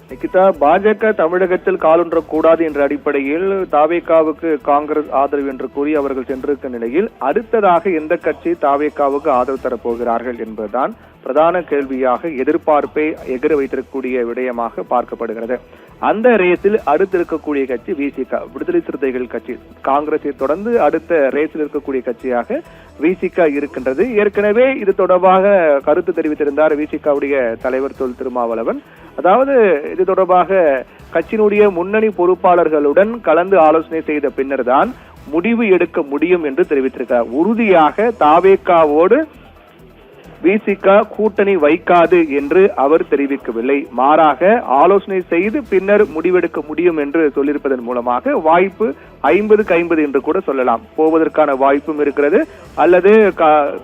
நிகிதா, பாஜக தமிழகத்தில் காலூன்றக்கூடாது என்ற அடிப்படையில் தாவேகாவுக்கு காங்கிரஸ் ஆதரவு என்று கூறி அவர்கள் சென்றிருக்கும் நிலையில் அடுத்ததாக எந்த கட்சி தாவேகாவுக்கு ஆதரவு தரப்போகிறார்கள் என்பதுதான் பிரதான கேள்வியாக எதிர்பார்ப்பை எதிர வைத்திருக்கக்கூடிய விடயமாக பார்க்கப்படுகிறது. அந்த ரேஸில் அடுத்து இருக்கக்கூடிய கட்சி விசிக, விடுதலை சிறுத்தைகள் கட்சி. காங்கிரஸை தொடர்ந்து அடுத்த ரேஸில் இருக்கக்கூடிய கட்சியாக விசிக இருக்கின்றது. ஏற்கனவே இது தொடர்பாக கருத்து தெரிவித்திருந்தார் விசிகவுடைய தலைவர் தொல் திருமாவளவன். அதாவது இது தொடர்பாக கட்சியினுடைய முன்னணி பொறுப்பாளர்களுடன் கலந்து ஆலோசனை செய்த பின்னர் தான் முடிவு எடுக்க முடியும் என்று தெரிவித்திருக்கிறார். உறுதியாக தாவேகாவோடு விசிக கூட்டணி வைக்காது என்று அவர் தெரிவிக்கவில்லை. மாறாக ஆலோசனை செய்து பின்னர் முடிவெடுக்க முடியும் என்று சொல்லியிருப்பதன் மூலமாக வாய்ப்பு 50-50 என்று கூட சொல்லலாம். போவதற்கான வாய்ப்பும் இருக்கிறது, அல்லது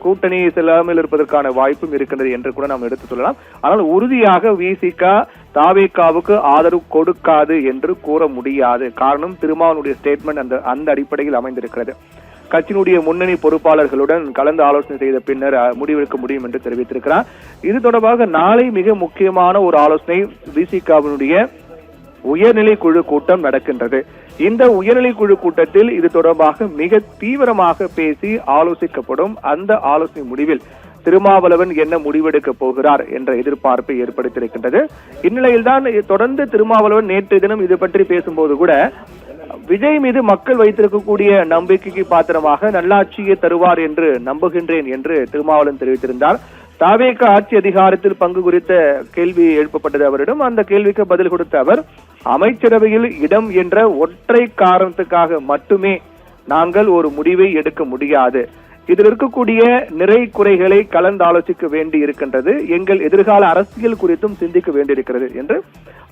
கூட்டணி செல்லாமல் இருப்பதற்கான வாய்ப்பும் இருக்கிறது என்று கூட நாம் எடுத்து சொல்லலாம். ஆனால் உறுதியாக விசிக தாவேகாவுக்கு ஆதரவு கொடுக்காது என்று கூற முடியாது. காரணம், திருமாவளவனுடைய ஸ்டேட்மெண்ட் அந்த அடிப்படையில் அமைந்திருக்கிறது. கட்சியினுடைய முன்னணி பொறுப்பாளர்களுடன் கலந்து ஆலோசனை செய்த பின்னர் முடிவெடுக்க முடியும் என்று தெரிவித்திருக்கிறார். இது தொடர்பாக நாளை மிக முக்கியமான ஒரு ஆலோசனை விசிகவினுடைய உயர்நிலை குழு கூட்டம் நடக்கின்றது. இந்த உயர்நிலை குழு கூட்டத்தில் இது தொடர்பாக மிக தீவிரமாக பேசி ஆலோசிக்கப்படும். அந்த ஆலோசனை முடிவில் திருமாவளவன் என்ன முடிவெடுக்க போகிறார் என்ற எதிர்பார்ப்பை ஏற்படுத்தியிருக்கின்றது. இந்நிலையில்தான் தொடர்ந்து திருமாவளவன் நேற்று தினம் இது பற்றி பேசும்போது கூட விஜய் மீது மக்கள் வைத்திருக்கக்கூடிய நம்பிக்கைக்கு பாத்திரமாக நல்லாட்சியை தருவார் என்று நம்புகின்றேன் என்று திருமாவளவன் தெரிவித்திருந்தார். தாவேக ஆட்சி அதிகாரத்தில் பங்கு குறித்த கேள்வி எழுப்பப்பட்டது அவரிடம். அந்த கேள்விக்கு பதில் கொடுத்த அவர், அமைச்சரவையில் இடம் என்ற ஒற்றை காரணத்துக்காக மட்டுமே நாங்கள் ஒரு முடிவை எடுக்க முடியாது. இதில் இருக்கக்கூடிய நிறை குறைகளை கலந்து ஆலோசிக்க வேண்டி இருக்கின்றது. எங்கள் எதிர்கால அரசியல் குறித்தும் சிந்திக்க வேண்டியிருக்கிறது என்று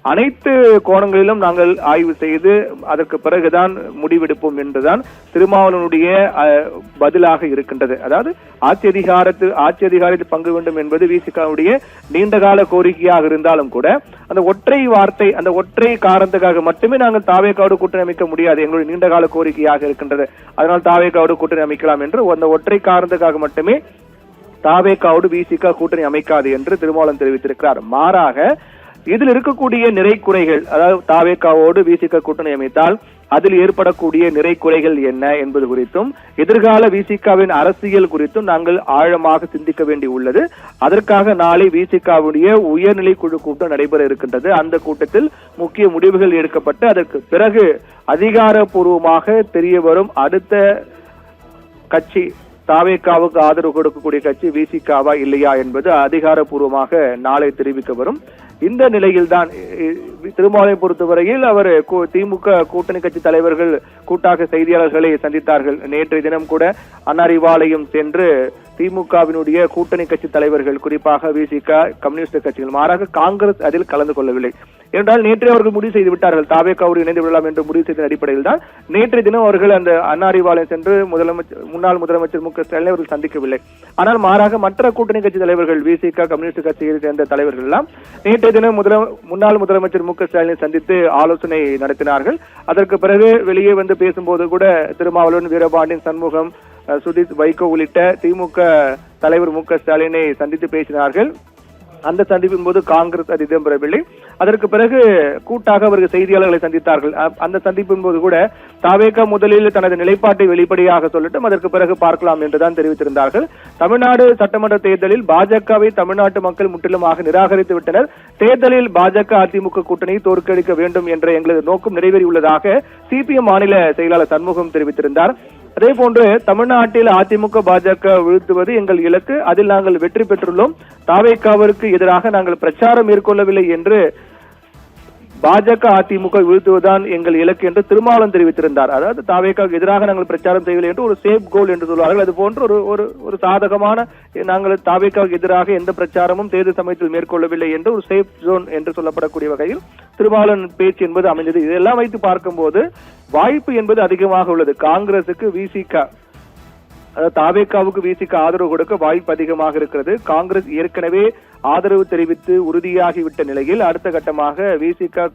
அனைத்து கோணங்களிலும் நாங்கள் ஆய்வு செய்து அதற்கு பிறகுதான் முடிவெடுப்போம் என்றுதான் திருமாவளவனுடைய பதிலாக இருக்கின்றது. அதாவது ஆட்சி அதிகாரத்தில் பங்கு வேண்டும் என்பது விசிகவுடைய நீண்டகால கோரிக்கையாக இருந்தாலும் கூட அந்த ஒற்றை வார்த்தை, அந்த ஒற்றை காரணத்துக்காக மட்டுமே நாங்கள் தாவேகாவோடு கூட்டணி அமைக்க முடியாது, எங்களுடைய நீண்டகால கோரிக்கையாக இருக்கின்றது, அதனால் தாவேகாவோடு கூட்டணி அமைக்கலாம் என்று அந்த ஒற்றை காரணத்துக்காக மட்டுமே தாவேகாவோடு விசிக கூட்டணி அமைக்காது என்று திருமாவளவன் தெரிவித்திருக்கிறார். மாறாக இதில் இருக்கக்கூடிய நிறை குறைகள், அதாவது தாவேகாவோடு விசிக கூட்டணி அமைத்தால் அதில் ஏற்படக்கூடிய நிறை குறைகள் என்ன என்பது குறித்தும் எதிர்கால விசிகவின் அரசியல் குறித்தும் நாங்கள் ஆழமாக சிந்திக்க வேண்டி உள்ளது. அதற்காக நாளை விசிகவுடைய உயர்நிலை குழு கூட்டம் நடைபெற இருக்கின்றது. அந்த கூட்டத்தில் முக்கிய முடிவுகள் எடுக்கப்பட்டு அதற்கு பிறகு அதிகாரப்பூர்வமாக தெரிய வரும் அடுத்த கட்சி தாவேகாவுக்கு ஆதரவு கொடுக்கக்கூடிய கட்சி விசிகவா இல்லையா என்பது அதிகாரப்பூர்வமாக நாளை தெரிவிக்க வரும். இந்த நிலையில் தான் திருமாவளவனை பொறுத்தவரையில் அவர் திமுக கூட்டணி கட்சி தலைவர்கள் கூட்டாக செய்தியாளர்களை சந்தித்தார்கள். நேற்றைய தினம் கூட அண்ணாரிவாளையம் சென்று திமுகவினுடைய கூட்டணி கட்சி தலைவர்கள், குறிப்பாக விசிக, கம்யூனிஸ்ட் கட்சிகள், மாறாக காங்கிரஸ் அதில் கலந்து கொள்ளவில்லை. என்றால் நேற்றே அவர்கள் முடிவு செய்து விட்டார்கள், தாவேகாவோடு இணைந்து விடலாம் என்று முடிவு செய்த அடிப்படையில் தான் நேற்றைய தினம் அவர்கள் அந்த அண்ணாரிவாளையம் சென்று முன்னாள் முதலமைச்சர் மு க ஸ்டாலினை அவர்கள் சந்திக்கவில்லை. ஆனால் மாறாக மற்ற கூட்டணி கட்சி தலைவர்கள், விசிக, கம்யூனிஸ்ட் கட்சியை சேர்ந்த தலைவர்கள் எல்லாம் நேற்றைய தினம் முன்னாள் முதலமைச்சர் மு க ஸ்டாலினை சந்தித்து ஆலோசனை நடத்தினார்கள். அதற்கு பிறகு வெளியே வந்து பேசும்போது கூட திருமாவளவன், வீரபாண்டியன், சண்முகம், சுதீஷ், வைகோ உள்ளிட்ட திமுக தலைவர் மு க ஸ்டாலினை சந்தித்து பேசினார்கள். அந்த சந்திப்பின் போது காங்கிரஸ் அது இடம்பெறவில்லை. அதற்கு பிறகு கூட்டாக அவர்கள் செய்தியாளர்களை சந்தித்தார்கள். அந்த சந்திப்பின் போது கூட தாவேகா முதலில் தனது நிலைப்பாட்டை வெளிப்படையாக சொல்லட்டும், அதற்கு பிறகு பார்க்கலாம் என்றுதான் தெரிவித்திருந்தார்கள். தமிழ்நாடு சட்டமன்ற தேர்தலில் பாஜகவை தமிழ்நாட்டு மக்கள் முற்றிலுமாக நிராகரித்து விட்டனர். தேர்தலில் பாஜக அதிமுக கூட்டணியை தோற்கடிக்க வேண்டும் என்ற எங்களது நோக்கம் நிறைவேறியுள்ளதாக சிபிஎம் மாநில செயலாளர் சண்முகம் தெரிவித்திருந்தார். அதே போன்று தமிழ்நாட்டில் அதிமுக பாஜக வீழ்த்துவது எங்கள் இலக்கு, அதில் நாங்கள் வெற்றி பெற்றுள்ளோம். தாவேகாவிற்கு எதிராக நாங்கள் பிரச்சாரம் மேற்கொள்ளவில்லை என்று பாஜக அதிமுக வீழ்த்துவதுதான் எங்கள் இலக்கு என்று திருமாவளவன் தெரிவித்திருந்தார். அதாவது தாவேகாவுக்கு எதிராக நாங்கள் பிரச்சாரம் செய்யவில்லை என்று ஒரு சேஃப் கோல் என்று சொல்வார்கள். அது போன்ற ஒரு சாதகமான, நாங்கள் தாவேகாவுக்கு எதிராக எந்த பிரச்சாரமும் தேர்தல் சமயத்தில் மேற்கொள்ளவில்லை என்று ஒரு சேஃப் ஜோன் என்று சொல்லப்படக்கூடிய வகையில் திருமாவளவன் பேச்சு என்பது அமைந்தது. இதெல்லாம் வைத்து பார்க்கும்போது வாய்ப்பு என்பது அதிகமாக உள்ளது. காங்கிரசுக்கு விசிக, அதாவது தாவேகாவுக்கு விசிக ஆதரவு கொடுக்க வாய்ப்பு அதிகமாக இருக்கிறது. காங்கிரஸ் ஏற்கனவே ஆதரவு தெரிவித்து உறுதியாகிவிட்ட நிலையில் அடுத்த கட்டமாக விசிக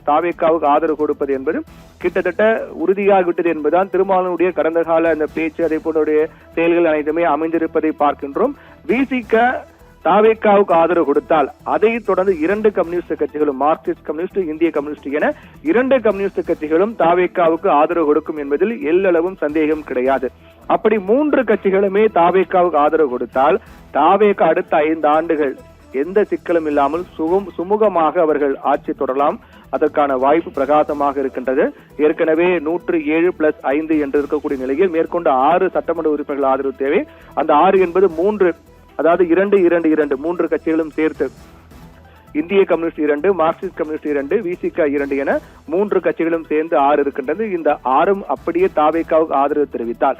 தாவேகாவுக்கு ஆதரவு கொடுப்பது என்பது கிட்டத்தட்ட உறுதியாகிவிட்டது என்பதுதான் திருமாவளவனுடைய கடந்த கால அந்த பேச்சு, அதே போன்ற செயல்கள் அனைத்துமே அமைந்திருப்பதை பார்க்கின்றோம். விசிக தாவேகாவுக்கு ஆதரவு கொடுத்தால் அதை தொடர்ந்து 2 கம்யூனிஸ்ட் கட்சிகளும், மார்க்சிஸ்ட் கம்யூனிஸ்ட், இந்திய கம்யூனிஸ்ட் என 2 கம்யூனிஸ்ட் கட்சிகளும் தாவேகாவுக்கு ஆதரவு கொடுக்கும் என்பதில் எல்லளவும் சந்தேகம் கிடையாது. அப்படி 3 கட்சிகளுமே தாவேகாவுக்கு ஆதரவு கொடுத்தால் தாவேகா அடுத்த 5 ஆண்டுகள் எந்த சிக்கலும் இல்லாமல் சுமூகமாக அவர்கள் ஆட்சி தொடரலாம். அதற்கான வாய்ப்பு பிரகாசமாக இருக்கின்றது. ஏற்கனவே 107+5 என்று இருக்கக்கூடிய நிலையில் மேற்கொண்டு 6 சட்டமன்ற உறுப்பினர்கள் ஆதரவு தேவை. அந்த 6 என்பது 3, அதாவது 2 3 கட்சிகளும் சேர்த்து இந்திய கம்யூனிஸ்ட் 2, மார்க்சிஸ்ட் கம்யூனிஸ்ட் 2, விசிக 2 என 3 கட்சிகளும் சேர்ந்து 6 இருக்கின்றது. இந்த 6ம் அப்படியே தாவேகாவுக்கு ஆதரவு தெரிவித்தால்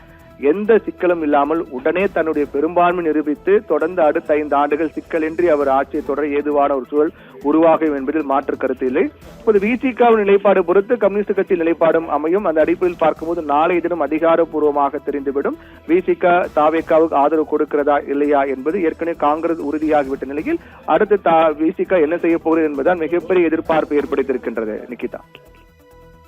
எந்த சிக்கலும் இல்லாமல் உடனே தன்னுடைய பெரும்பான்மை நிரூபித்து தொடர்ந்து அடுத்த 5 ஆண்டுகள் சிக்கலின்றி அவர் ஆட்சியை தொடர ஏதுவான ஒரு சூழல் உருவாகும் என்பதில் மாற்று கருத்து இல்லை. இப்போது விசிகாவின் நிலைப்பாடு பொறுத்து கம்யூனிஸ்ட் கட்சி நிலைப்பாடும் அமையும். அந்த அடிப்படையில் பார்க்கும்போது நாளைய தினம் அதிகாரப்பூர்வமாக தெரிந்துவிடும் விசிக தாவேகாவுக்கு ஆதரவு கொடுக்கிறதா இல்லையா என்பது. ஏற்கனவே காங்கிரஸ் உறுதியாகிவிட்ட நிலையில் அடுத்து விசிக என்ன செய்ய போகிறது என்பதுதான் மிகப்பெரிய எதிர்பார்ப்பு ஏற்படுத்தியிருக்கின்றது. நிகிதா.